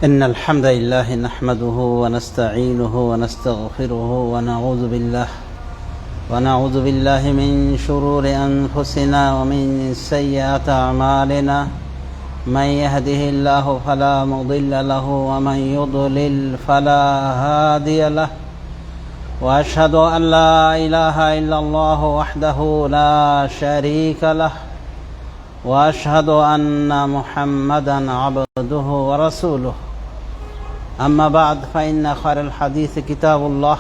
إن الحمد لله نحمده ونستعينه ونستغفره ونعوذ بالله من شرور أنفسنا ومن سيئات أعمالنا من يهده الله فلا مضل له ومن يضلل فلا هادي له وأشهد أن لا إله إلا الله وحده لا شريك له وأشهد أن محمدا عبده ورسوله أما بعد فإن خير الحديث كتاب الله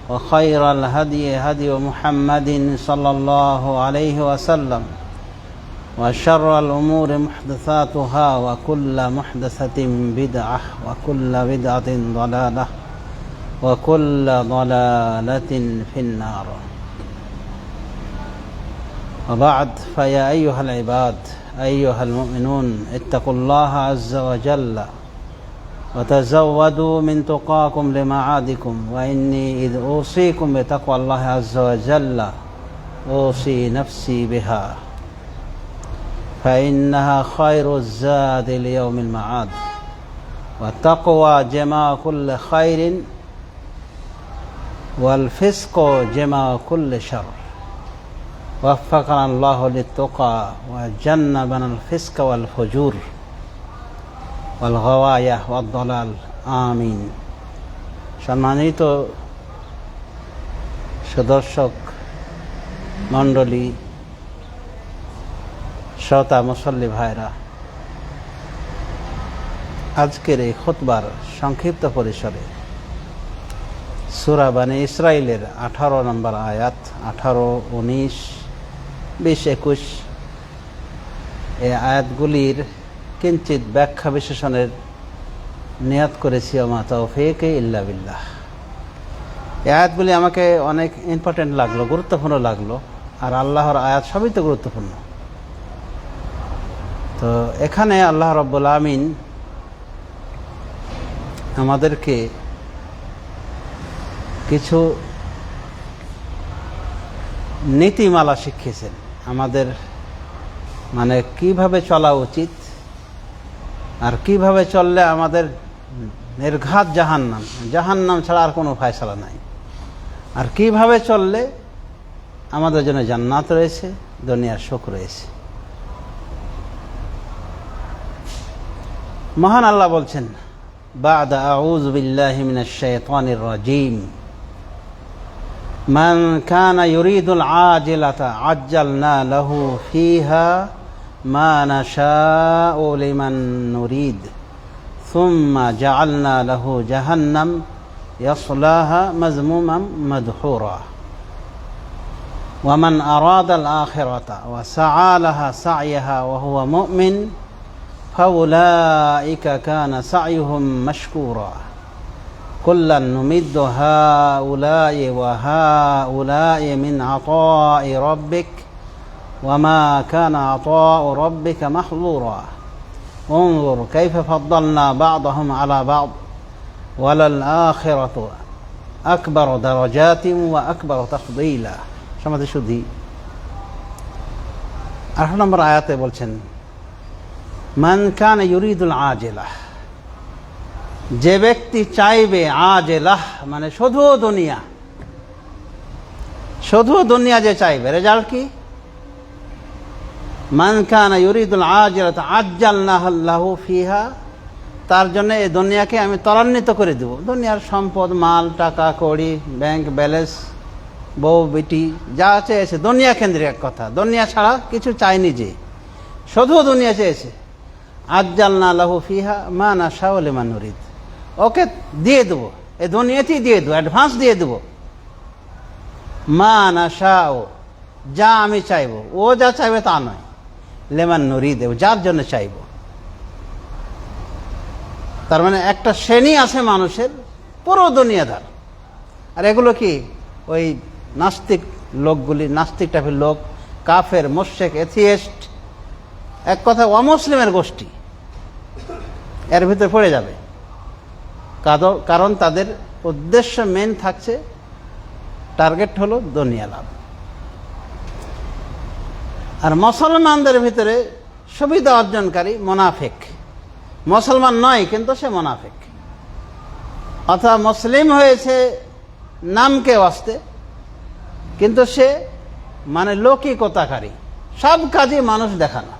وخير الهدي هدي محمد صلى الله عليه وسلم وشر الأمور محدثاتها وكل محدثة بدعة وكل بدعة ضلالة وكل ضلالة في النار وبعد فيا أيها العباد أيها المؤمنون اتقوا الله عز وجل وتزودوا من تقاكم لمعادكم وإني إذ أوصيكم بتقوى الله عز وجل أوصي نفسي بها فإنها خير الزاد ليوم المعاد والتقوى جماع كل خير والفسق جماع كل شر وفقنا الله للتقى وجنبنا الفسق والفجور والغوايا والضلال آمين। সম্মানিত সদস্যক মণ্ডলী, শ্রোতা মুসল্লি ভাইরা, আজকের এই খুতবার সংক্ষিপ্ত পরিসরে সূরা বনী ইসরাইলের 18 নম্বর আয়াত, 18, 19, 20, 21 এই আয়াতগুলির কিঞ্চিত ব্যাখ্যা বিশ্লেষণের নিয়ত করেছি। ওমা তৌফিক ইল্লা বিল্লাহ। এই আয়াতগুলি আমাকে অনেক ইম্পর্টেন্ট লাগলো, গুরুত্বপূর্ণ লাগলো। আর আল্লাহর আয়াত সবই তো গুরুত্বপূর্ণ। তো এখানে আল্লাহ রাব্বুল আমিন আমাদেরকে কিছু নীতিমালা শিখিয়েছেন, আমাদের মানে কিভাবে চলা উচিত আর কিভাবে চললে আমাদের নির্ঘাত জাহান্নাম ছাড়া আর কোনো ফায়সালা নাই, আর কিভাবে চললে আমাদের জন্য জান্নাত রয়েছে, দুনিয়ার সুখ রয়েছে। মহান আল্লাহ বলছেন, বা'দা আউযু বিল্লাহি মিনাশ শাইতানির রাজীম, মান কানা ইউরিদুল আজিলাতা আজ্জালনা লাহু ফিহা মা নাশাউ লিমান নুরিদ সুম্মা জাআলনা লাহু জাহান্নাম ইয়াসলাহা মাযমুমান মাদহুরা ওয়া মান আরাদাল আখিরাতা ওয়া সাআ লাহা সা'য়াহা ওয়া হুয়া মুমিন ফাউলাইকা কানা সা'য়ুহুম মাশকুরা কুল্লান নুমিদ্দু হাউলাই ওয়া হাউলাই মিন আতাই রাব্বিক وما كان عطاء ربك محظورا انظر كيف فضلنا بعضهم على بعض وللآخرة أكبر درجات وأكبر تفضيلا। সমাজে শুধু 18 নম্বর আয়াতে বলছেন, মান কানা ইউরিদুল আজিলাহ, যে ব্যক্তি চাইবে আজিলাহ মানে শুধু দুনিয়া যে চাইবে, রেজাল্ট কি? মান কানা ইউরিদুল আজিলাতা আজ্জালনা লাহু ফিহা, তার জন্য এই দুনিয়াকে আমি ত্বরান্বিত করে দেব। দুনিয়ার সম্পদ, মাল, টাকা কড়ি, ব্যাংক ব্যালেন্স, বউ বেটি যা চেয়েছে দুনিয়া কেন্দ্রিক এক কথা, দুনিয়া ছাড়া কিছু চায়নি, যে শুধু দুনিয়া চেয়েছে। আজ্জালনা লাহু ফিহা মা নাশাউ লিমান নুরিদ, ওকে দিয়ে দেবো, এই দুনিয়াতেই দিয়ে দেবো, অ্যাডভান্স দিয়ে দেবো। মা নাশাউ, যা আমি চাইবো, ও যা চাইবে তা নয়, লিমান নুরিদ, যার জন্য চাইব। তার মানে একটা শ্রেণী আছে মানুষের, পুরো দুনিয়াদার। আর এগুলো কি ওই নাস্তিক লোকগুলি, নাস্তিক টাইপের লোক, কাফের, মুশরিক, এথিয়েস্ট, এক কথা অমুসলিমের গোষ্ঠী এর ভিতরে পড়ে যাবে। কারণ তাদের উদ্দেশ্য মেন থাকছে, টার্গেট হলো দুনিয়া লাভ। আর মুসলমানদের ভিতরে সুবিধা অর্জনকারী মুনাফিক, মুসলমান নয় কিন্তু সে মুনাফিক, অথবা মুসলিম হয়েছে নামকে ওয়াস্তে কিন্তু সে মানে লৌকিকতাকারী, সব কাজই মানুষ দেখানো।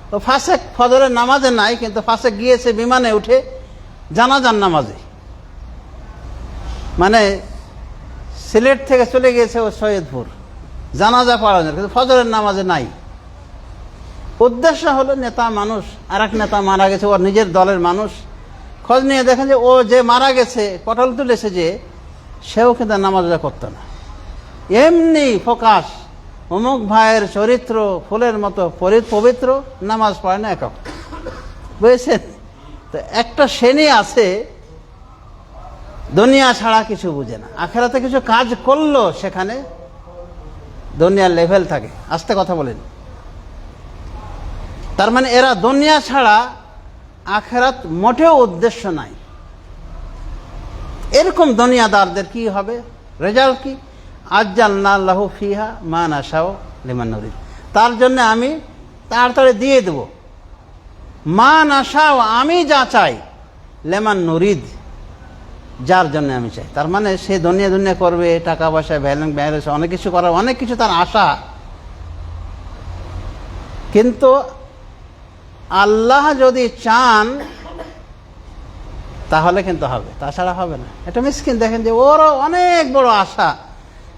তো ফাসেক ফজরের নামাজে নাই কিন্তু ফাসেক গিয়েছে বিমানে উঠে জানাজার নামাজে, মানে সিলেট থেকে চলে গিয়েছে ও সৈয়দপুর জানাজা পড়ার জন্য, কিন্তু ফজরের নামাজে নাই। উদ্দেশ্য হলো নেতা মানুষ, আর এক নেতা মারা গেছে, ওর নিজের দলের মানুষ, খোঁজ নিয়ে দেখেন যে ও যে মারা গেছে পটল তুলেছে যে, সেও কিন্তু নামাজটা করতো না, এমনি ফোকাস অমুক ভাইয়ের চরিত্র ফুলের মতো পবিত্র, নামাজ পড়ে না একক। বুঝেছেন? তো একটা শ্রেণী আছে দুনিয়া ছাড়া কিছু বুঝে না, আখেরাতে কিছু কাজ করলো সেখানে দুনিয়ার লেভেল থাকে। আস্তে কথা বলেন। তার মানে এরা দুনিয়া ছাড়া আখেরাত মোটেও উদ্দেশ্য নাই। এরকম দুনিয়াদারদের কি হবে? রেজাল্ট কি? আজ্জালনা লাহু ফিহা মা নাশাউ লিমান নুরিদ, তার জন্য আমি তাড়াতাড়ি দিয়ে দেব মা নাশাউ, আমি যা চাই, লিমান নুরিদ, যার জন্য আমি চাই। তার মানে সে দুনিয়া করবে, টাকা পয়সা ব্যালেন্স অনেক কিছু করার, অনেক কিছু তার আশা, কিন্তু আল্লাহ যদি চান তাহলে কিন্তু হবে, তাছাড়া হবে না। এটা মিসকিন দেখেন যে ওরও অনেক বড় আশা,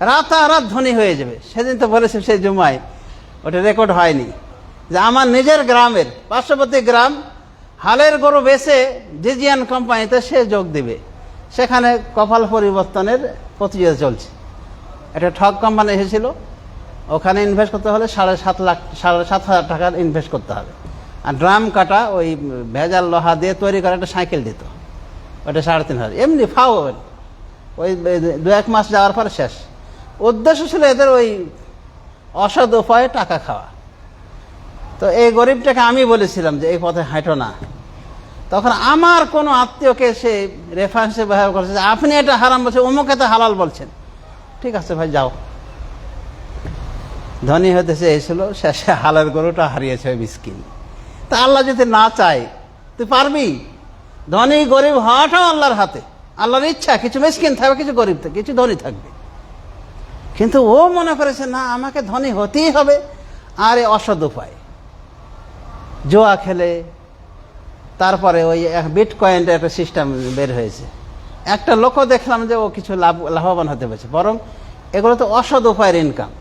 রাতারাত ধনী হয়ে যাবে। সেদিন তো বলেছি সেই জুমায়, ওটা রেকর্ড হয়নি, যে আমার নিজের গ্রামের পার্শ্ববর্তী গ্রাম হালের গরু বেচে জিজিয়ান কোম্পানিতে সে যোগ দিবে, সেখানে কপাল পরিবর্তনের প্রতিযোগিতা চলছে। একটা ঠগ কোম্পানি এসেছিল, ওখানে ইনভেস্ট করতে হলে 7,500 টাকার ইনভেস্ট করতে হবে, আর ড্রাম কাটা ওই ভেজাল লোহা দিয়ে তৈরি করা একটা সাইকেল দিত, ওটা 3,500। এমনি ফাউল, ওই 2-1 মাস যাওয়ার পর শেষ। উদ্দেশ্য ছিল এদের ওই অসৎ উপায়ে টাকা খাওয়া। তো এই গরিবটাকে আমি বলেছিলাম যে এই পথে হাঁটো না। তখন আমার কোনো আত্মীয়কে সে রেফারেন্সে ব্যবহার করেছে যে আপনি এটা হারাম বলছেন, অমুক এটা হালাল বলছেন। ঠিক আছে ভাই, যাও। ধনী হতে চেয়েছিল, শেষে হালাল গরুটা হারিয়েছে ওই মিসকিন। তা আল্লাহ যদি না চায় তুই পারবি? ধনী গরিব হওয়াটাও আল্লাহর হাতে, আল্লাহর ইচ্ছা। কিছু মিসকিন থাকবে, কিছু গরিব থাকবে, কিছু ধনী থাকবে, কিন্তু ও মনে করেছে না আমাকে ধনী হতেই হবে। আর এই অসৎ উপায়, জোয়া খেলে, তারপরে ওই বিটকয়েনের একটা সিস্টেম বের হয়েছে। একটা লোকও দেখলাম যে ও কিছু লাভবান হতে পেরেছে, বরং এগুলো তো অসৎ উপায়ের ইনকাম।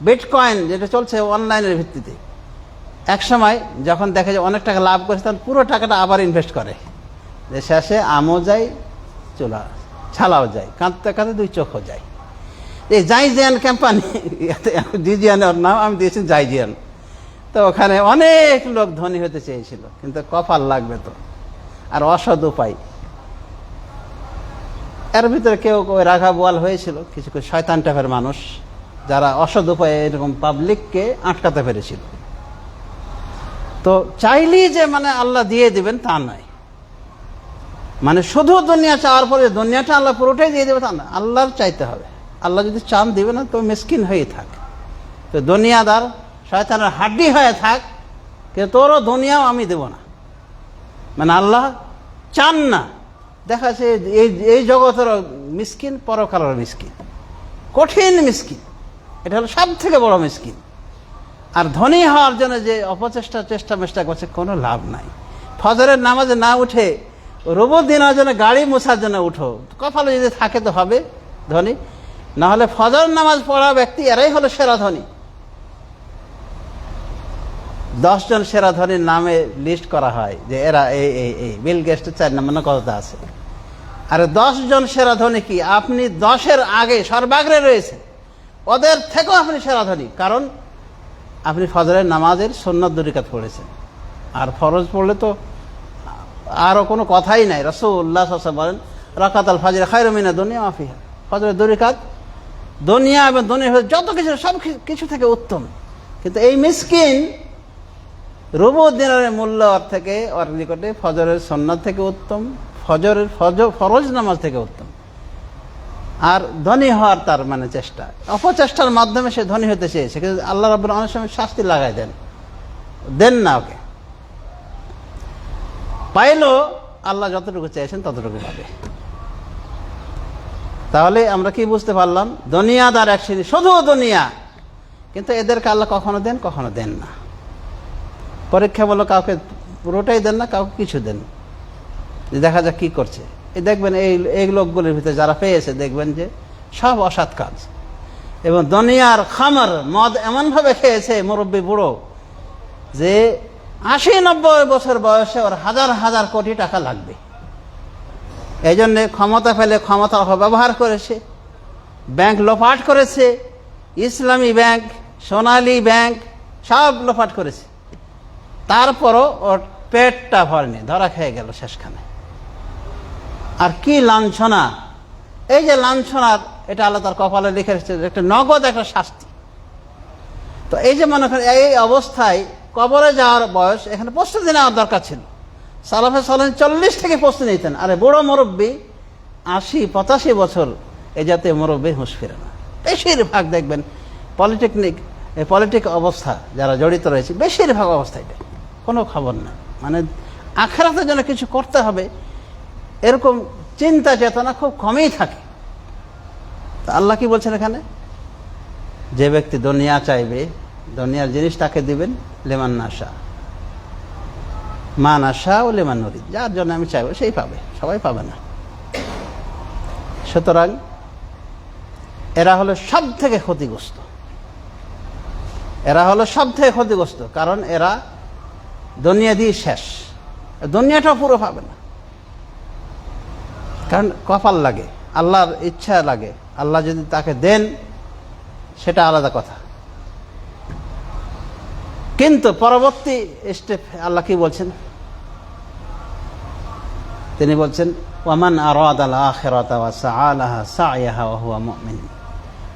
বিটকয়েন যেটা চলছে অনলাইনের ভিত্তিতে, এক সময় যখন দেখে যে অনেক টাকা লাভ করেছে, তখন পুরো টাকাটা আবার ইনভেস্ট করে, যে শেষে আমও যায়, ছালাও যায়, কাঁদতে কাঁদতে 2 চোখও যায়। এই জাইজিয়ান কোম্পানি, জিজিয়ানের নাম আমি দিয়েছি জাইজিয়ান। তো ওখানে অনেক লোক ধনী হতে চেয়েছিল, কিন্তু কপাল লাগবে তো, আর অসৎ উপায়। এর ভিতরে কেউ রাঘা বোয়াল হয়েছিল, কিছু শয়তান টাইপের মানুষ, যারা অসৎ উপায়ে এরকম পাবলিককে আটকাতে পেরেছিল। তো চাইলেই যে মানে আল্লাহ দিয়ে দিবেন তা নয়, মানে শুধু দুনিয়া চাওয়ার পরে দুনিয়াটা আল্লাহ পুরোটাই দিয়ে দেবে তা না, আল্লাহর চাইতে হবে। আল্লাহ যদি চান দিবে না, তো মিসকিন হয়ে থাক, তো দুনিয়াদার শয়তানের হাড্ডি হয়ে থাক, কিন্তু তোরও দুনিয়াও আমি দেব না। মানে আল্লাহ চান না। দেখা যাচ্ছে এই জগতের মিসকিন, পরকালের মিসকিন, কঠিন মিসকিন, এটা হলো সব থেকে বড় মিসকিন। আর ধনী হওয়ার জন্য যে চেষ্টা করছে, কোনো লাভ নাই। ফজরের নামাজে না উঠে রোবট দিনের জন্য, গাড়ি মোছার জন্য উঠো, কপালে যদি থাকে তো হবে ধনী, না হলে ফজর নামাজ পড়া ব্যক্তি এরাই হলো সেরা ধনী। 10 জন সেরা ধনীর নামে লিস্ট করা হয় যে এরা এই বিল গেটসের 4 নম্বর কথা আছে। আর 10 জন সেরা ধনী কি? আপনি 10-এর আগে সর্বাগ্রে রয়েছে, ওদের থেকেও আপনি সেরা ধনী, কারণ আপনি ফজরের নামাজের সুন্নাত 2 রাকাত পড়েছেন। আর ফরজ পড়লে তো আরও কোনো কথাই নাই। রাসূলুল্লাহ সাল্লাল্লাহু আলাইহি ওয়াসাল্লাম বলেন, রাকাতুল ফজর খায়রুম মিনাদ দুনিয়া ওয়া ফিহা, ফজরের 2 রাকাত দুনিয়া এবং দুনিয়া যত কিছু সব কিছু থেকে উত্তম। কিন্তু এই মিসকিন রুবু দিনের মূল্য থেকে ওর নিকটে ফজরের সুন্নাত থেকে উত্তম, ফরজ নামাজ থেকে উত্তম। আর ধনী হওয়ার তার মানে চেষ্টা, অপচেষ্টার মাধ্যমে সে ধনী হতে চেয়েছে, কিন্তু আল্লাহ রাব্বুল অনেক সময় শাস্তি লাগাই দেন না ওকে। পাইলেও আল্লাহ যতটুকু চেয়েছেন ততটুকু পাবে। তাহলে আমরা কি বুঝতে পারলাম? দুনিয়াদার এক শ্রেণী, শুধু দুনিয়া, কিন্তু এদেরকে আল্লাহ কখনো দেন কখনো দেন না। পরীক্ষা বলো, কাউকে পুরোটাই দেন না, কাউকে কিছু দেন, দেখা যাক কি করছে। এই দেখবেন এই লোকগুলির ভিতরে যারা পেয়েছে, দেখবেন যে সব অসৎ কাজ। এবং দুনিয়ার খামর, মদ এমনভাবে খেয়েছে মুরব্বী বুড়ো, যে 80-90 বছর বয়সে ওর হাজার হাজার কোটি টাকা লাগবে। এই জন্যে ক্ষমতা পেলে ক্ষমতার অপব্যবহার করেছে, ব্যাংক লোপাট করেছে, ইসলামী ব্যাংক, সোনালী ব্যাংক সব লোপাট করেছে। তারপরও ওর পেটটা ভরেনি, ধরা খেয়ে গেল শেষখানে। আর কি লাঞ্ছনা! এই যে লাঞ্ছনার, এটা আল্লাহ তার কপালে লিখে রেখেছে, একটা নগদ একটা শাস্তি। তো এই যে মনে করেন এই অবস্থায় কবরে যাওয়ার বয়স, এখানে প্রস্তুতি নেওয়ার দরকার ছিল। সালাফে সালেহ 40 থেকে প্রস্তুতি নিতেন। আরে বুড়ো মুরব্বী 80-85 বছর এই জাতীয় মুরব্বী হুঁশ ফিরে না। বেশিরভাগ দেখবেন পলিটিক অবস্থা যারা জড়িত রয়েছে, বেশিরভাগ অবস্থায় কোনো খবর না, মানে আখিরাতের জন্য কিছু করতে হবে এরকম চিন্তা চেতনা খুব কমই থাকে। তা আল্লাহ কি বলছেন এখানে? যে ব্যক্তি দুনিয়া চাইবে, দুনিয়ার জিনিস তাকে দিবেন, লিমান নাশা, মা নাশা ও লিমান নুরিদ, যার জন্য আমি চাইবো সেই পাবে, সবাই পাবে না। সুতরাং এরা হলো সব থেকে ক্ষতিগ্রস্ত, এরা হলো সব থেকে ক্ষতিগ্রস্ত, কারণ এরা দুনিয়া দিয়ে শেষ, দুনিয়াটাও পুরো পাবে না। কারণ কপাল লাগে, আল্লাহর ইচ্ছা লাগে। আল্লাহ যদি তাকে দেন সেটা আলাদা কথা, কিন্তু পরবর্তী স্টেপ আল্লাহ কি বলছেন? তিনি বলছেন, ওয়ামান আরাদাল আখিরাতা ওয়া সাআ লাহা সা'য়াহা ওয়া হুয়া মুমিন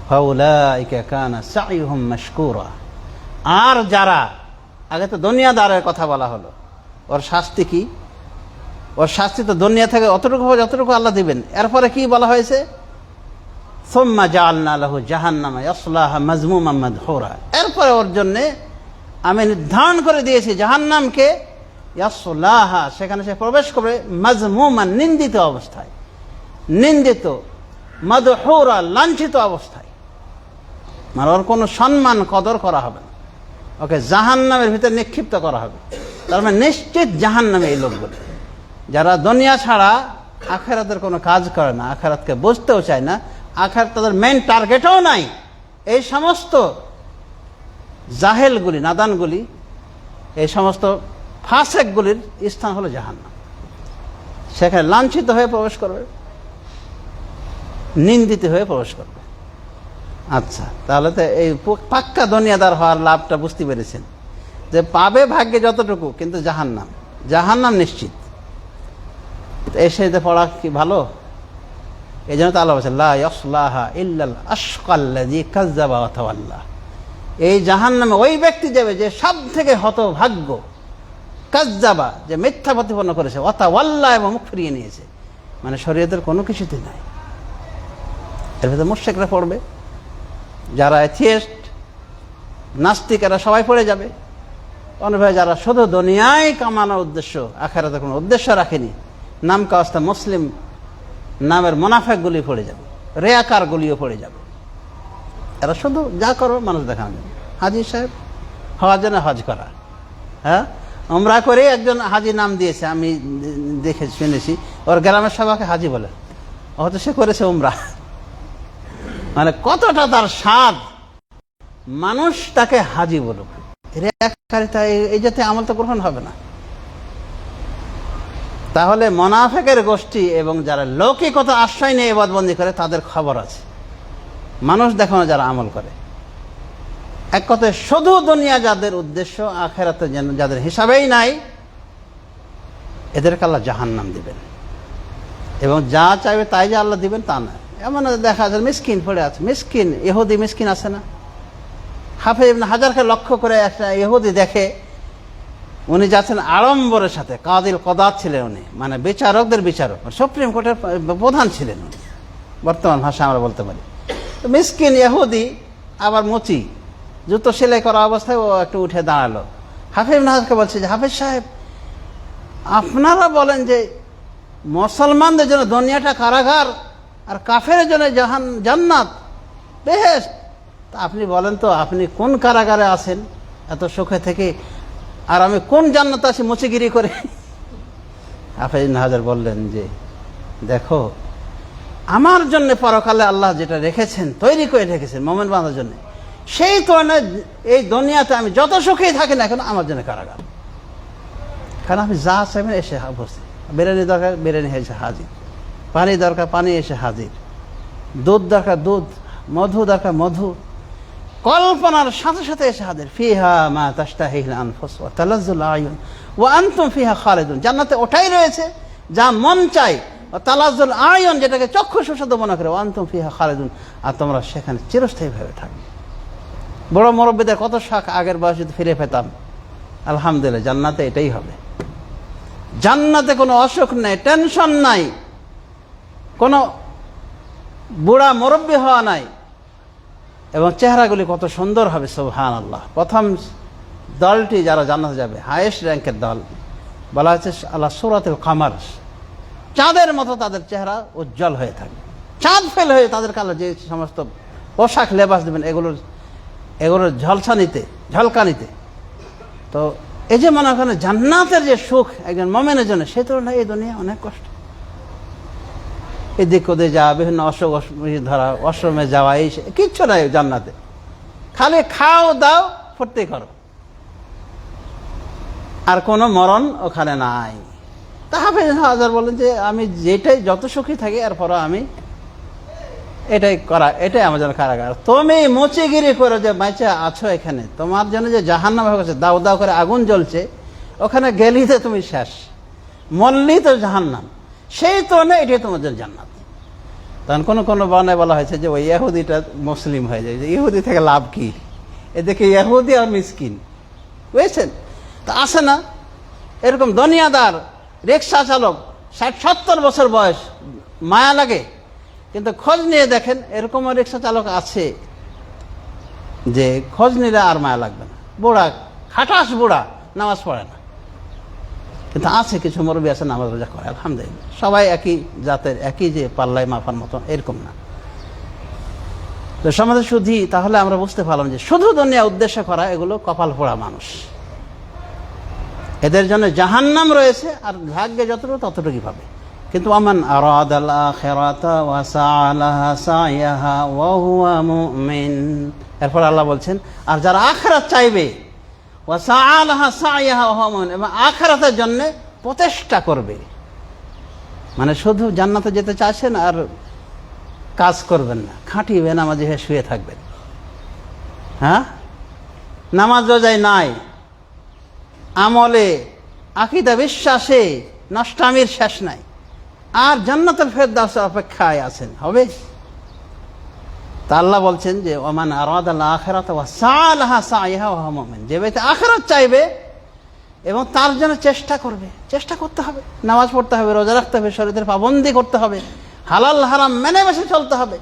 ফাউলাইকা কানা সা'য়ুহুম মাশকুরা। আর যারা, আগে তো দুনিয়াদারের কথা বলা হলো, ওর শাস্তি কি? ওর শাস্তি তো দুনিয়া থেকে অতটুকু হবে যতটুকু আল্লাহ দিবেন। এরপরে কি বলা হয়েছে? সুম্মা জাআলনা লাহু জাহান্নামা ইয়াসলাহা মাযমুমান মাদহুরা। এরপরে ওর জন্যে আমি নির্ধারণ করে দিয়েছি জাহান্নামকে, ইয়াসলাহা, সেখানে সে প্রবেশ করবে, মাযমুমান, নিন্দিত অবস্থায়, নিন্দিত, মাদহুরা, লাঞ্ছিত অবস্থায়, মানে ওর কোনো সম্মান কদর করা হবে না, ওকে জাহান্নামের ভিতরে নিক্ষিপ্ত করা হবে। তার মানে নিশ্চিত জাহান্নামে এই লোকগুলো, যারা দুনিয়া ছাড়া আখিরাতের কোনো কাজ করে না, আখিরাতকে বুঝতেও চায় না, আখিরাত তাদের মেইন টার্গেটও নাই, এই সমস্ত জাহেলগুলি, নাদানগুলি, এই সমস্ত ফাসেকগুলির স্থান হলো জাহান্নাম। সেখানে লাঞ্ছিত হয়ে প্রবেশ করবে, নিন্দিত হয়ে প্রবেশ করবে। আচ্ছা, তাহলে তো এই পাক্কা দুনিয়াদার হওয়ার লাভটা বুঝতে পেরেছেন, যে পাবে ভাগ্যে যতটুকু, কিন্তু জাহান্নাম, জাহান্নাম নিশ্চিত। এসে পড়া কি ভালো? এই জন্য তো আল্লাহ বলছেন, লা ইয়াসলাহা ইল্লাল আশকাল্লাযী কাযযাবা ওয়া তাওয়াল্লা। এই জাহান্নামে ওই ব্যক্তি যাবে যে সব থেকে হতভাগ্য, কাযযাবা, যে মিথ্যা প্রতিপন্ন করেছে, ওয়া তাওয়াল্লা, এবং মুখ ফিরিয়ে নিয়েছে, মানে শরীয়তের কোনো কিছুতে নাই। এর ভিতরে মুশরিকরা পড়বে, যারা এথিয়েস্ট, নাস্তিক, এরা সবাই পড়ে যাবে। অন্যভাবে যারা শুধু দুনিয়ায় কামানোর উদ্দেশ্য, আখিরাতে কোনো উদ্দেশ্য রাখেনি, নাম কাওয়াস্তা মুসলিম নামের মুনাফিকগুলি পড়ে যাবে, রিয়াকারগুলিও পড়ে যাবে। এরা শুধু যা করো মানুষ দেখানো, হাজি সাহেব হওয়ার জন্য হজ করা, হ্যাঁ, উমরা করে একজন হাজি নাম দিয়েছে, আমি দেখে শুনেছি, ওর গ্রামের সবাইকে হাজি বলে, হয়তো সে করেছে উমরা। মানে কতটা তার স্বাদ, মানুষ তাকে হাজি বলুক। রিয়াকারিতা, এই জাতীয় আমল তো গ্রহণ হবে না। তাহলে মুনাফিকের গোষ্ঠী এবং যারা লৌকিকতা আশ্রয় নিয়ে ইবাদতবন্দি করে, তাদের খবর আছে। মানুষ দেখানো যারা আমল করে, এক কথায় শুধু দুনিয়া যাদের উদ্দেশ্য, আখিরাতে যাদের হিসাবেই নাই, এদেরকে আল্লাহ জাহান্নাম দিবেন। এবং যা চাইবে তাই যে আল্লাহ দিবেন তা না। এমন দেখা যায় মিসকিন পড়ে আছে, মিসকিন ইহুদি মিসকিন আছে না? হাফেজ ইবনে হাজারকে লক্ষ্য করে একটা ইহুদি দেখে, উনি যাচ্ছেন আড়ম্বরের সাথে, কাদিল কদাত ছিলেন উনি, মানে বিচারকদের বিচারক, সুপ্রিম কোর্টের প্রধান ছিলেন উনি, বর্তমান ভাষা আমরা বলতে পারি। তো মিসকিন ইহুদি, আবার মুচি, জুতো সেলাই করা অবস্থায় ও একটু উঠে দাঁড়ালো। হাফেজ ইবনে হাজারকে বলছে যে, হাফেজ সাহেব, আপনারা বলেন যে মুসলমানদের জন্য দুনিয়াটা কারাগার আর কাফেরের জন্য জান্নাত বেহেশত। তা আপনি বলেন তো আপনি কোন কারাগারে আছেন এত সুখে থেকে, আর আমি কোন জান্নাতে আছি মুচিগিরি করে? হাফেজ ইবনে হাজার বললেন যে দেখো, আমার জন্য পরকালে আল্লাহ যেটা রেখেছেন, তৈরি করে রেখেছেন মুমিন বান্দার জন্য, সেই তুলনায় এই দুনিয়াতে আমি যত সুখেই থাকি না কেন আমার জন্য কারাগার। কারণ আপনি যা চাইবেন এসে বসে, বিরিয়ানি দরকার বিরিয়ানি এসে হাজির, পানি দরকার পানি এসে হাজির, দুধ দরকার দুধ, মধু দরকার মধু, কল্পনার সাথে সাথে এসে হাজির। ফিহা মা তাশতাহিল আনফুস ওয়া তালাজ্জুল আয়ুন ওয়া আনতুম ফিহা খালিদুন। জান্নাতে ওটাই রয়েছে যা মন চায়, ওয়া তালাজ্জুল আয়ুন যেটাকে চক্ষু সুস্বাদু মনে করে, ওয়া আনতুম ফিহা খালিদুন, আর তোমরা সেখানে চিরস্থায়ীভাবে থাকবে। বড় মুরব্বীদের কত শখ, আগের বয়সে ফিরে পেতাম। আলহামদুলিল্লাহ, জান্নাতে এটাই হবে। জান্নাতে কোনো অসুখ নেই, টেনশন নাই, কোনো বুড়া মুরব্বী হওয়া নাই, এবং চেহারাগুলি কত সুন্দর হবে সুবহানাল্লাহ। প্রথম দলটি যারা জান্নাতে যাবে, হাইয়েস্ট র্যাঙ্কের দল, বলা হচ্ছে আলা সূরাতুল কামার, চাঁদের মতো তাদের চেহারা উজ্জ্বল হয়ে থাকবে, চাঁদ ফেল হয়ে তাদের কালো যে সমস্ত পোশাক লেবাস দেবেন এগুলোর ঝলকানিতে। তো এই যে মনে করেন জান্নাতের যে সুখ একজন মুমিনের জন্য, সে তুলনায় এই দুনিয়া অনেক কষ্ট। এদিক ওদিকে যাওয়া, বিভিন্ন অসুখ ধরা, অশ্রমে যাওয়া, এই কিচ্ছু নাই জান্নাতে। খালি খাও দাও ফুর্তি করো, আর কোনো মরণ ওখানে নাই। তা হাফেজ ইবনে হাজার বলেন যে আমি যেটাই যত সুখী থাকি এরপরও আমি এটাই আমার জন্য কারাগার। তুমি মুচিগিরি করে যে বেঁচে আছো এখানে, তোমার জন্য যে জাহান্নাম হয়ে গেছে, দাউ দাউ করে আগুন জ্বলছে, ওখানে গেলি তো তুমি শেষ, মরলি তো জাহান্নাম, সেই তো না, এটাই তোমার জন্য জান্নাত। তখন কোনো বর্ণায় বলা হয়েছে যে ওই ইহুদিটা মুসলিম হয়ে যায়, যে ইহুদি থেকে লাভ কি, এদিকে ইহুদি আর মিসকিন, বুঝেছেন? তা আসে না এরকম দুনিয়াদার রিক্সা চালক, 60-70 বছর বয়স, মায়া লাগে। কিন্তু খোঁজ নিয়ে দেখেন এরকমও রিক্সা চালক আছে যে খোঁজ নিলে আর মায়া লাগবে না, বুড়া খাটাস বুড়া, নামাজ পড়ে না, কিন্তু আছে কিছু মুরব্বী আছে নামাজ রোজা করে, আলহামদুলিল্লাহ। সবাই একই জাতের, একই যে পাল্লায় মাপার মতো এরকম না। তো সমাজে শুধু তাহলে আমরা বুঝতে পারলাম যে শুধু দুনিয়া উদ্দেশ্য করা এগুলো কপাল পোড়া মানুষ, এদের জন্য জাহান্নাম রয়েছে, আর ভাগ্যে যতটুকু ততটুকুই পাবে। কিন্তু আমান আরাদাল আখিরাতা ওয়া সাআ লাহা সাইয়াহা ওয়া হুয়া মুমিন, এরপর আল্লাহ বলছেন আর যারা আখিরাত চাইবে, ওয়া সাআ লাহা সাইয়াহা ওয়া হুয়া মুমিন, এবং আখিরাতের জন্য প্রচেষ্টা করবে, মানে শুধু জান্নাতে যেতে চাচ্ছেন আর কাজ করবেন না, খাঁটি বেনামাজি হয়ে শুয়ে থাকবেন, হ্যাঁ, নামাজ রোজায় নাই, আমলে আকীদা বিশ্বাসে নষ্টামির শেষ নাই, আর জান্নাতুল ফেরদাউসের অপেক্ষায় আছেন, হবে? তা আল্লাহ বলছেন যে ওমান আরাদাল আখিরাতা ওয়া সাআ লাহা সাইয়াহা ওয়া হুয়া মুমিন, যে ব্যক্তি আখিরাত চাইবে এবং তার জন্য চেষ্টা করতে হবে, নামাজ পড়তে হবে, রোজা রাখতে হবে, শরীরের পাবন্দি করতে হবে, হালাল হারাম মেনে বেশি চলতে হবে।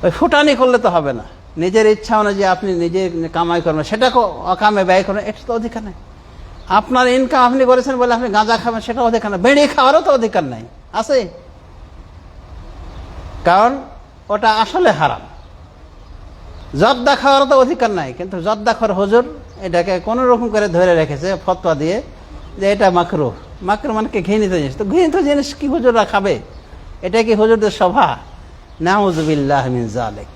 ওই ফুটানি করলে তো হবে না, নিজের ইচ্ছা অনুযায়ী আপনি নিজে কামাই করবেন, সেটাকে অকামে ব্যয় করবেন, এটা তো অধিকার নেই। আপনার ইনকাম আপনি করেছেন বলে আপনি গাঁজা খাবেন, সেটা অধিকার নেই। বেড়ি খাওয়ারও তো অধিকার নাই, আছে? কারণ ওটা আসলে হারাম। জর্দা খাওয়ারও তো অধিকার নাই, কিন্তু জর্দাখোর হুজুর এটাকে কোনো রকম করে ধরে রেখেছে ফতোয়া দিয়ে যে এটা মাকরুহ। মাকরুহ মানে কি? ঘৃণিত জিনিস। তো ঘৃণিত জিনিস কি হুজুররা খাবে? এটা কি হুজুরদের সভা? নাউযুবিল্লাহ মিন যালিক।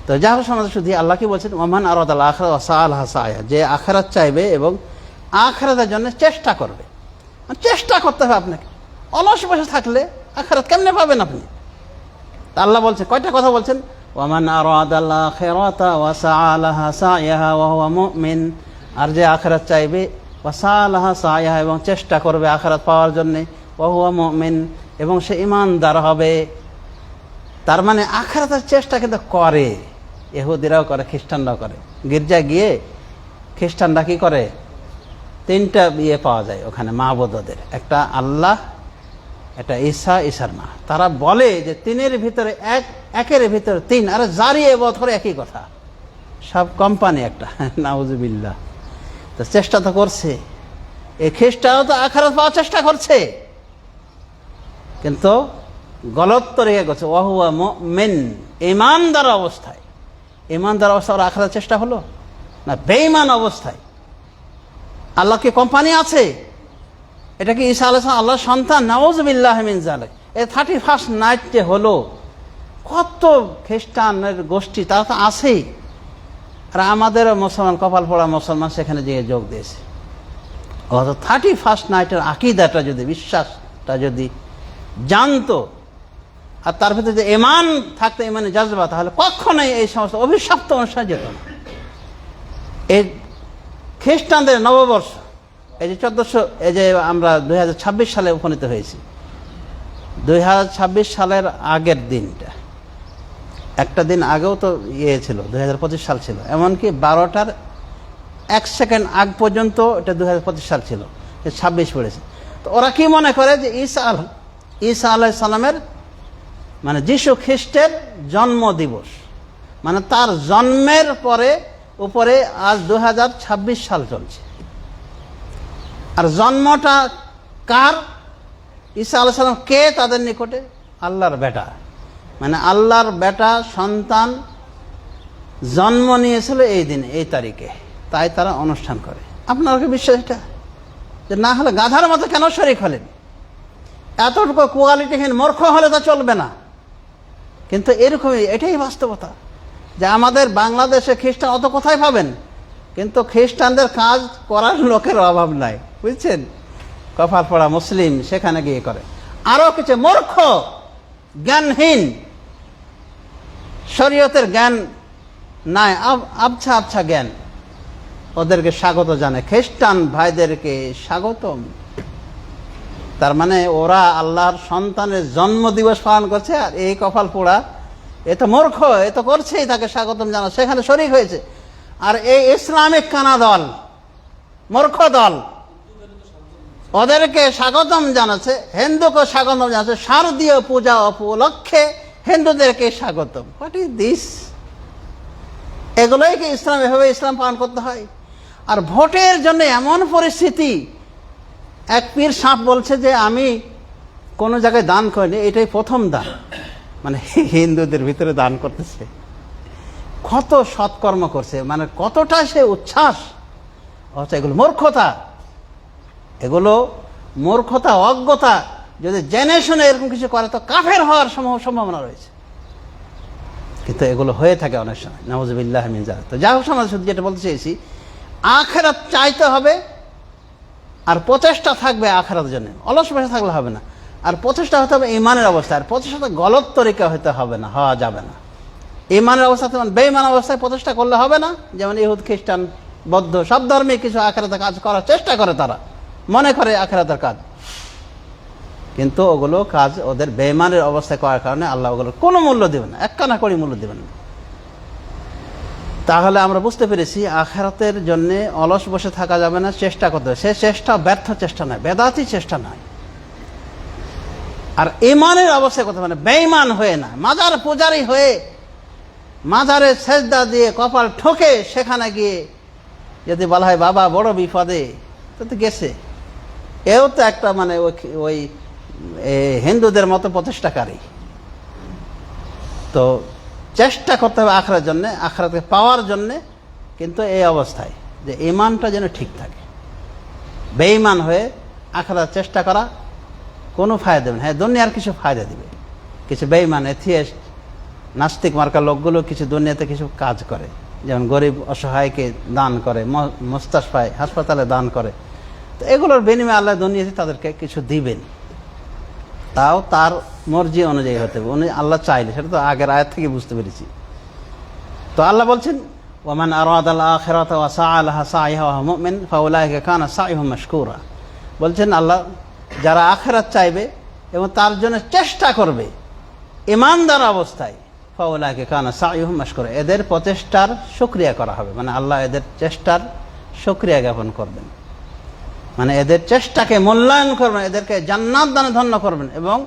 তো যা হোক সমাজ শুধু আল্লাহ কি বলছেন, ওমান আরাদাল আখিরাতা ওয়া সাআ লাহা সাইয়াহা, যে আখিরাত চাইবে এবং আখিরাতের জন্য চেষ্টা করবে। চেষ্টা করতে হবে আপনাকে, অলস বসে থাকলে আখিরাত কেমনে পাবেন আপনি? তা আল্লাহ বলছে, কয়টা কথা বলছেন, ওয়ামান আরাদাল আখিরাতা ওয়া সাআ লাহা সাইয়াহা ওয়া হুয়া মুমিন, আর যে আখিরাত চাইবে, ওয়া সাআ লাহা সাইয়াহা, এবং চেষ্টা করবে আখিরাত পাওয়ার জন্য, ওয়া হুয়া মুমিন, এবং সে ঈমানদার হবে। তার মানে আখিরাতের চেষ্টা কিন্তু করে, ইহুদিরাও করে, খ্রিস্টানরাও করে। গির্জায় গিয়ে খ্রিস্টানরা কি করে, 3টা বিয়ে পাওয়া যায় ওখানে মাহবুদদের, একটা আল্লাহ, একটা ঈসা, ঈসার মা। তারা বলে যে 3-এর ভিতরে একের ভিতরে 3, আরে জারি এবাদত করে, একই কথা, সব কোম্পানি একটা। নাউযুবিল্লাহ। তো চেষ্টা তো করছে, এই খ্রিস্টানও তো আখিরাত পাওয়ার চেষ্টা করছে, কিন্তু গলত তরিকে করছে। ওয়াহুয়া মুমিন, ঈমানদার অবস্থায়। ঈমানদার অবস্থায় ওর আখিরাত চেষ্টা হলো না, বেঈমান অবস্থায়। আল্লাহ কি কোম্পানি আছে? এটা কি ঈসা আলাইহিস সালাম আল্লাহর সন্তান? নাউযুবিল্লাহি মিন যালিক। এই 31st নাইট যে হলো, কত খ্রিস্টানের গোষ্ঠী তারা তো আছেই, আর আমাদের মুসলমান, কপাল পড়া মুসলমান সেখানে গিয়ে যোগ দিয়েছে। অত 31st নাইটের আকীদাটা যদি, বিশ্বাসটা যদি জানতো, আর তার ভিতরে যে ঈমান থাকতো, ঈমানের জাজবা, তাহলে কখনোই এই সমস্ত অভিশপ্ত অনুষ্ঠানে যেত না। এই খ্রিস্টানদের নববর্ষ, এই যে 1400, এই যে আমরা 2026 সালে উপনীত হয়েছি, 2026 সালের আগের দিনটা, একটা দিন আগেও তো ছিল, 2025 সাল ছিল। এমনকি 12টার 1 সেকেন্ড আগ পর্যন্ত এটা 2025 সাল ছিল, 26 পড়েছে। তো ওরা কি মনে করে যে ঈসা আলাইহিস সালামের, মানে যীশু খ্রিস্টের জন্ম দিবস, মানে তার জন্মের পরে উপরে আজ 2026 সাল চলছে। আর জন্মটা কার? ঈসা আলাইহিস সালাম কে তাদের নিকটে? আল্লাহর বেটা, মানে আল্লাহর বেটা সন্তান জন্ম নিয়েছিল এই দিনে, এই তারিখে, তাই তারা অনুষ্ঠান করে। আপনার কি বিশ্বাস এটা? যে না হলে গাধার মতো কেন শরীক হলেন? এতটুকু কোয়ালিটিহীন মূর্খ হলে তো চলবে না। কিন্তু এরকমই, এটাই বাস্তবতা, যে আমাদের বাংলাদেশে খ্রিস্টান অত কোথায় পাবেন, কিন্তু খ্রিস্টানদের কাজ করার লোকের অভাব নাই, বুঝছেন? কপাল পড়া মুসলিম সেখানে গিয়ে করে। আরো কিছু মূর্খ, জ্ঞানহীন, শরীয়তের জ্ঞান নাই, আবছা আবছা জ্ঞান, ওদেরকে স্বাগত জানায়, খ্রিস্টান ভাইদেরকে স্বাগতম। তার মানে ওরা আল্লাহর সন্তানের জন্মদিবস পালন করছে, আর এই কপাল পোড়া এ তো মূর্খ, এ তো করছেই, তাকে স্বাগতম জানা, সেখানে শরীক হয়েছে। আর এই ইসলামিক কানা দল, মূর্খ দল, ওদেরকে স্বাগতম জানাচ্ছে, হিন্দুকে স্বাগতম জানাচ্ছে, শারদীয় পূজা উপলক্ষে হিন্দুদেরকে স্বাগতম। What is this? এগুলোই কি ইসলাম? এভাবে ইসলাম পালন করতে হয়? আর ভোটের জন্য এমন পরিস্থিতি, এক পীর সাপ বলছে যে আমি কোনো জায়গায় দান করিনি, এটাই প্রথম দান, মানে হিন্দুদের ভিতরে দান করতেছে। কত সৎকর্ম করছে, মানে কতটা সে উচ্ছ্বাস। অথচ এগুলো মূর্খতা, এগুলো মূর্খতা, অজ্ঞতা। যদি জেনে শুনে এরকম কিছু করে তো কাফের হওয়ার সম্ভাবনা রয়েছে। কিন্তু এগুলো হয়ে থাকে অনেক সময়, নাউযুবিল্লাহি মিন যালিক। তো যাই হোক, সমাজ শুধু যেটা বলতে চেয়েছি, আখিরাত চাইতে হবে, আর প্রচেষ্টা থাকবে আখিরাতের জন্য। অলস বসে থাকলে হবে না, আর প্রচেষ্টা হতে হবে ঈমানের অবস্থায়। আর প্রচেষ্টা গলত তরিকা হতে হবে না, হওয়া যাবে না। ঈমানের অবস্থা, বেঈমান অবস্থায় প্রচেষ্টা করলে হবে না। যেমন ইহুদ, খ্রিস্টান, বৌদ্ধ, সব ধর্মে কিছু আখিরাতের কাজ করার চেষ্টা করে, তারা মনে করে আখিরাতের কাজ, কিন্তু ওগুলো কাজ ওদের বেঈমানের অবস্থায় করার কারণে আল্লাহ ওগুলোর কোনো মূল্য দেবেন না, একখানা করে মূল্য দেবেন না। তাহলে আমরা বুঝতে পেরেছি আখিরাতের জন্য অলস বসে থাকা যাবে না, চেষ্টা করতে হবে। সে চেষ্টা ব্যর্থ চেষ্টা নয়, বেদাতি চেষ্টা নয়। আর ঈমানের অবস্থায় কথা, মানে বেঈমান হয়ে না, মাজার পূজারি হয়ে মাজারে সেজদা দিয়ে কপাল ঠোকে সেখানে গিয়ে যদি বলা হয় বাবা বড় বিপদে, তো গেছে, এও তো একটা মানে ওই হিন্দুদের মতো প্রচেষ্টাকারী। তো চেষ্টা করতে হবে আখিরাতের জন্য, আখিরাতকে পাওয়ার জন্যে, কিন্তু এই অবস্থায় যে ঈমানটা যেন ঠিক থাকে। বেঈমান হয়ে আখিরাত চেষ্টা করা কোনো ফায়দা দেবে না। হ্যাঁ, দুনিয়ার কিছু ফায়দা দিবে, কিছু বেঈমান এথিয়েস্ট, নাস্তিক মার্কা লোকগুলো কিছু দুনিয়াতে কিছু কাজ করে, যেমন গরিব অসহায়কে দান করে, মুস্তাশফায়, হাসপাতালে দান করে। তো এগুলোর বিনিময়ে আল্লাহ দুনিয়াতে তাদেরকে কিছু দিবেন, তাও তার মর্জি অনুযায়ী হতে হবে। উনি আল্লাহ চাইলে, সেটা তো আগের আয়াত থেকে বুঝতে পেরেছি। তো আল্লাহ বলছেন, ওয়ামান আরাদাল আখিরাতা ওয়া সাআ লাহা সাইহা ওয়া হুয়া মুমিন ফাউলাইকা কানা সাইহুম মাশকুরা। বলছেন আল্লাহ, যারা আখিরাত চাইবে এবং তার জন্য চেষ্টা করবে ঈমানদার অবস্থায়, ফাউলাইকা কানা সাইহুম মাশকুরা, এদের প্রচেষ্টার শুকরিয়া করা হবে, মানে আল্লাহ এদের চেষ্টার শুকরিয়া জ্ঞাপন করবেন, মানে এদের চেষ্টাকে মূল্যায়ন করবেন, এদেরকে জান্নাত দানে ধন্য করবেন এবং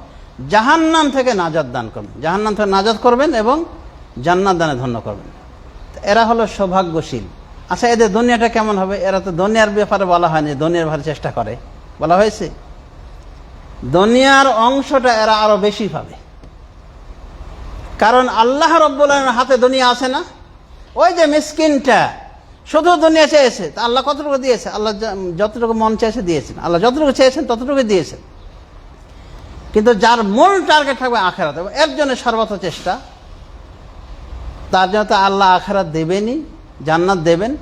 জাহান্নাম থেকে নাজাত দান করবেন, জাহান্নাম থেকে নাজাত করবেন এবং জান্নাত দানে ধন্য করবেন। এরা হলো সৌভাগ্যশীল। আচ্ছা, এদের দুনিয়াটা কেমন হবে? এরা তো দুনিয়ার ব্যাপারে বলা হয়নি, দুনিয়ার ভালো চেষ্টা করে, বলা হয়েছে দুনিয়ার অংশটা এরা আরো বেশি পাবে। কারণ আল্লাহ রাব্বুল আলামিনের হাতে দুনিয়া আছে না? ওই যে মিসকিনটা শুধু দুনিয়া চেয়েছে, তা আল্লাহ কতটুকু দিয়েছে? আল্লাহ যতটুকু মন চেয়েছে দিয়েছেন, আল্লাহ যতটুকু চেয়েছেন ততটুকু দিয়েছেন। কিন্তু যার মূল টার্গেট থাকবে আখেরাত, এবং এর জন্য সর্বত চেষ্টা, তার জন্য তো আল্লাহ আখেরাত দেবেনই, জান্নাত দেবেন,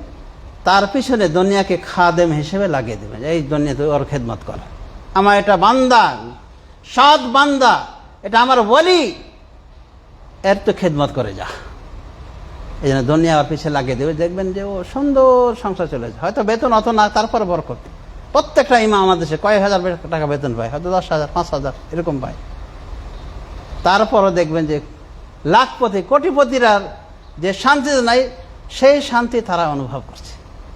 তার পিছনে দুনিয়াকে খাদেম হিসেবে লাগিয়ে দেবেন। এই দুনিয়াতে ওর খেদমত করা, আমার এটা বান্দা, সৎ বান্দা, এটা আমার ওয়ালি, এর তো খেদমত করে যা। এই জন্য দুনিয়া ওর পিছিয়ে লাগিয়ে দেবে, দেখবেন যে ও সুন্দর সংসার চলে যায়। হয়তো বেতন অত না, তারপরে বরকত। প্রত্যেকটা ইমাম আমাদের দেশে কয়েক হাজার টাকা বেতন পায়, হয়তো 10,000 5,000 এরকম পায়। তারপরও দেখবেন যে লাখপতি কোটিপতিরা যে শান্তি নাই, সেই শান্তি তারা অনুভব করছে।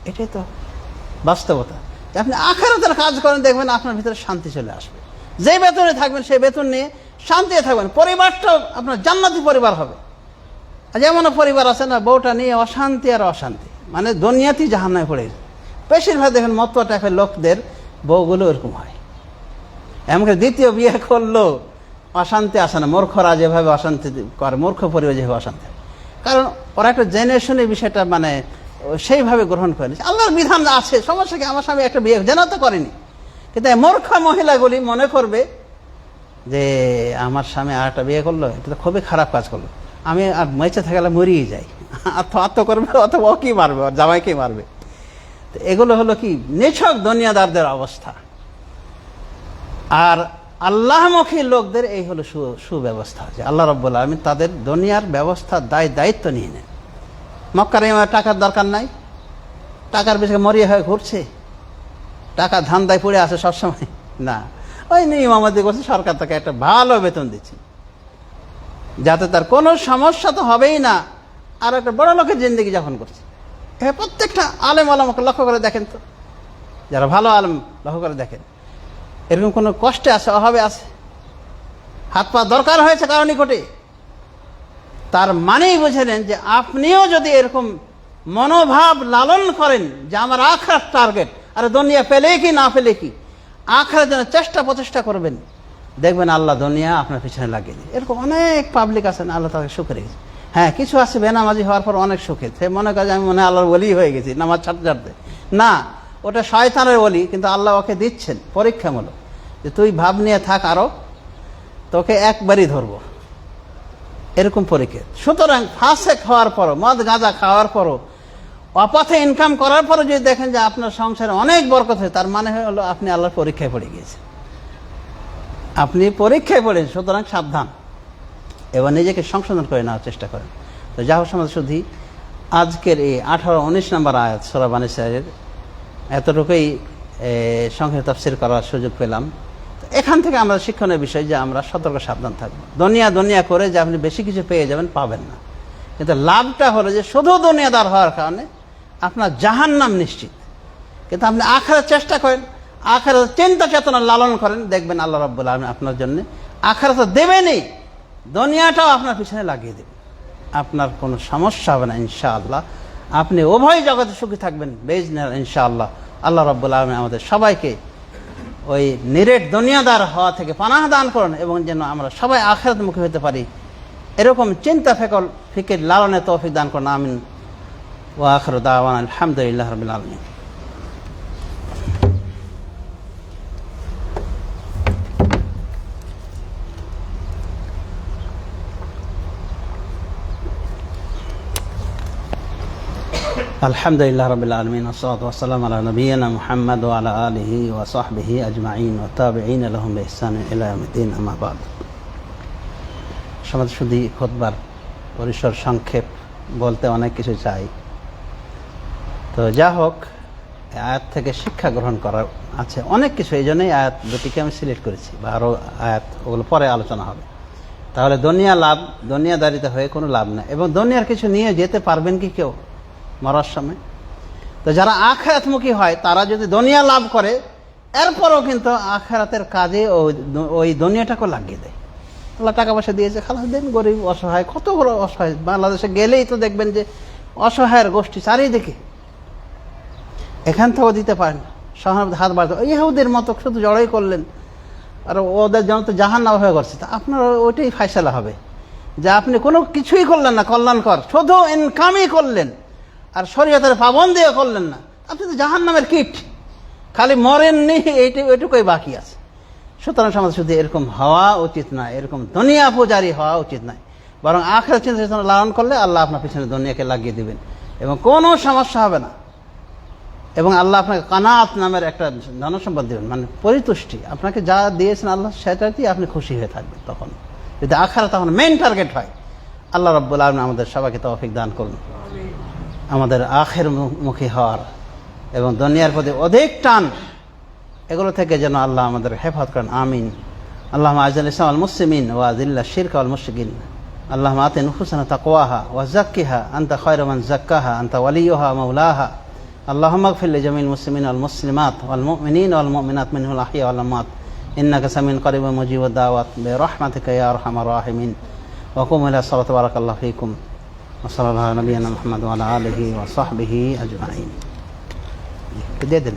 এটাই তো বাস্তবতা। আপনি আখিরাতের কাজ করেন, দেখবেন আপনার ভিতরে শান্তি চলে আসবে। যে বেতনে থাকবেন সেই বেতন নিয়ে শান্তিতে থাকবেন, পরিবারটাও আপনার জান্নাতি পরিবার হবে। যেমন পরিবার আছে না, বউটা নিয়ে অশান্তি আর অশান্তি, মানে দুনিয়াতেই জাহান্নামে পড়ে গেছে। বেশিরভাগ দেখেন মতুয়া টাইপের লোকদের বউগুলো এরকম হয়। এমনকি দ্বিতীয় বিয়ে করলো অশান্তি আসে না, মূর্খরা যেভাবে অশান্তি করে, মূর্খ পরিবার যেভাবে অশান্তি, কারণ ওরা একটা জেনারেশনের বিষয়টা মানে সেইভাবে গ্রহণ করে নিচ্ছে। আল্লাহর বিধান আছে, সমস্যা কি? আমার স্বামী একটা বিয়ে জেনা তো করেনি, কিন্তু মূর্খ মহিলাগুলি মনে করবে যে আমার স্বামী আর একটা বিয়ে করলো, এটা তো খুবই খারাপ কাজ করলো, আমি আর বেঁচে থাকলে মরিয়ে যাই, আত্মহত্যা করবে, অথবা ও কি মারবে, ওর জামাইকে মারবে। তো এগুলো হলো কি নিছক দুনিয়াদারদের অবস্থা। আর আল্লাহমুখী লোকদের এই হলো সুব্যবস্থা, যে আল্লাহ রাব্বুল আলামিন তাদের দুনিয়ার ব্যবস্থার দায়িত্ব নিয়ে নেন। মক্কার ইমামের টাকার দরকার নাই, টাকার বিষয়ে মরিয়া হয়ে ঘুরছে, টাকা ধান্দায় পড়ে আছে সবসময় না, ওই নিয়ে ইমামতি করছে, সরকার তাকে একটা ভালো বেতন দিচ্ছে, যাতে তার কোনো সমস্যা তো হবেই না, আর একটা বড় লোকের জিন্দেগি যাপন করছে। হ্যাঁ, প্রত্যেকটা আলেম আলমকে লক্ষ্য করে দেখেন তো, যারা ভালো আলেম লক্ষ্য করে দেখেন, এরকম কোনো কষ্টে আছে, অভাবে আছে, হাত পা দরকার হয়েছে কারো নিকটে, তার মানেই বুঝে নেন যে আপনিও যদি এরকম মনোভাব লালন করেন যে আমার আখিরাত টার্গেট, আর দুনিয়া পেলে কি না পেলে কি, আখিরাতের জন্য প্রচেষ্টা করবেন, দেখবেন আল্লাহ দুনিয়া আপনার পিছনে লাগিয়ে দিন। এরকম অনেক পাবলিক আছেন, আল্লাহ তাকে সুখে রেখেছে। হ্যাঁ, কিছু আছে বেনামাজি হওয়ার পর অনেক সুখে, সে মনে করে আমি মনে হয় আল্লাহর ওলি হয়ে গেছি নামাজ ছাড়তে ছাড়তে। না, ওটা শয়তানের ওলি, কিন্তু আল্লাহ ওকে দিচ্ছেন পরীক্ষামূলক, যে তুই ভাব নিয়ে থাক, আরো তোকে একবারই ধরবো, এরকম পরীক্ষা। সুতরাং ফাসেক হওয়ার পরও, মদ গাঁজা খাওয়ার পরও, অপথে ইনকাম করার পরও যদি দেখেন যে আপনার সংসারে অনেক বরকত হয়, তার মানে হলো আপনি আল্লাহর পরীক্ষায় পড়ে গিয়েছেন, আপনি পরীক্ষায় পড়েন। সুতরাং সাবধান, এবার নিজেকে সংশোধন করে নেওয়ার চেষ্টা করেন। তো যা হোক সমাজ শুধু আজকের এই 18-19 নম্বর আয়াত সূরা বানী ইসরাঈলের এতটুকুই সংক্ষেপে তাফসীর করার সুযোগ পেলাম। এখান থেকে আমরা শিক্ষণীয় বিষয় যে আমরা সতর্ক সাবধান থাকবো। দুনিয়া করে যে আপনি বেশি কিছু পেয়ে যাবেন, পাবেন না। কিন্তু লাভটা হলো যে শুধু দুনিয়াদার হওয়ার কারণে আপনার জাহান্নাম নিশ্চিত। কিন্তু আপনি আখিরাত চেষ্টা করেন, আখিরাত চিন্তা চেতনা লালন করেন, দেখবেন আল্লাহ রাব্বুল আলামিন আপনার জন্য আখিরাত দেবেনই, দুনিয়াটাও আপনার পিছনে লাগিয়ে দেবেন। আপনার কোনো সমস্যা হবে না ইনশাআল্লাহ। আপনি উভয় জগতে সুখী থাকবেন বেইজনিল্লাহ ইনশাআল্লাহ। আল্লাহ রাব্বুল আলামিন আমাদের সবাইকে ওই নিরেট দুনিয়াদার হওয়া থেকে পানাহ দান করুন, এবং যেন আমরা সবাই আখিরাতমুখী হতে পারি, এরকম চিন্তা ফিকির লালনে তৌফিক দান করুন। আমিন। ওয়া আখিরু দাওয়ানা আলহামদুলিল্লাহি রাব্বিল আলামিন। আলহামদুলিল্লাহ রাব্বিল আলামিন, ওয়াসসালাতু ওয়াসসালামু আলা নাবিয়িনা মুহাম্মদ ওয়া আলা আলিহি ওয়া সাহবিহি আজমাইন ওয়া তাবিঈন লাহুম বিইহসান ইলা ইয়াউমিদ্দিন, আম্মা বাদ। সমাজ শুধু খুতবার পরিসর সংক্ষেপ, বলতে অনেক কিছু চাই। তো যা হোক, আয়াত থেকে শিক্ষা গ্রহণ করার আছে অনেক কিছু, এই জন্যই আয়াত দুটিকে আমি সিলেক্ট করেছি, বা আরও আয়াত ওগুলো পরে আলোচনা হবে। তাহলে দুনিয়াদারিতে হয়ে কোনো লাভ নেই, এবং দুনিয়ার কিছু নিয়ে যেতে পারবেন কি কেউ মরার সময়? তো যারা আখিরাতমুখী হয় তারা যদি দুনিয়া লাভ করে, এরপরও কিন্তু আখিরাতের কাজে ওই দুনিয়াটাকে লাগিয়ে দেয়। আল্লাহ টাকা পয়সা দিয়েছে, খালাস দেন, গরিব অসহায়, কত বড় অসহায়। বাংলাদেশে গেলেই তো দেখবেন যে অসহায়ের গোষ্ঠী চারিদিকে, এখান থেকেও দিতে পারেন, সহানুভূতি হাত বাড়াতে, ইহুদের মতো শুধু জড়াই করলেন আর ওদের যেমন তো জাহান্নাম হয়ে করছে, তা আপনার ওইটাই ফায়সালা হবে যে আপনি কোনো কিছুই করলেন না কল্যাণকর, শুধু ইনকামই করলেন আর শরীয়তের পাবন্দিও করলেন না, আপনি তো জাহান্নামের কীট, খালি মরেননি এইটুকুই বাকি আছে। সুতরাং সমাজ শুধু এরকম হওয়া উচিত নয়, এরকম দুনিয়া পূজারি হওয়া উচিত নয়, বরং আখিরাত চিন্তা চেতনা লালন করলে আল্লাহ আপনার পিছনে দুনিয়াকে লাগিয়ে দিবেন এবং কোনো সমস্যা হবে না। এবং আল্লাহ আপনাকে কানাত নামের একটা ধনসম্পদ দেবেন, মানে পরিতুষ্টি, আপনাকে যা দিয়েছেন আল্লাহ সেটাতেই আপনি খুশি হয়ে থাকবেন। তখন যদি আখিরাত তখন মেইন টার্গেট হয়, আল্লাহ রাব্বুল আলামিন আমাদের সবাইকে তৌফিক দান করুন আমাদের আখির মুখী হওয়ার এবং দুনিয়ার প্রতি অধিক টান, এগুলো থেকে যেন আল্লাহ আমাদের হেফাজত করেন। আমিন। আল্লাহুম্মা আ'ইজ্জিল ইসলাম ওয়াল মুসলিমিন ওয়া আযিল্লাশ শিরকা ওয়াল মুশরিকিন। আল্লাহুম্মা আতি নুফুসানা তাকওয়াহা ওয়া যাক্কিহা আনতা খায়রু মান যাক্কাহা আনতা ওয়ালিয়ুহা মাওলাহা। আল্লাহুম্মা ইগফির লিজামিল মুসলিমিন ওয়াল মুসলিমাত ওয়াল মুমিনিন ওয়াল মুমিনাত মিনহুল আহইয়া ওয়াল আমওয়াত ইন্নাকা সামিউন কারীবুম মুজিবুদ দাওয়াত বিরহমাতিকা ইয়া আরহামার রাহিমিন। ওয়া কুমু ইলা সালাতি বারাকাল্লাহু ফীকুম ওয়া সাল্লাল্লাহু আলা নাবিয়িনা মুহাম্মাদ ওয়া আলা আলিহি ওয়া সাহবিহি আজমাইন। দিয়ে দিন।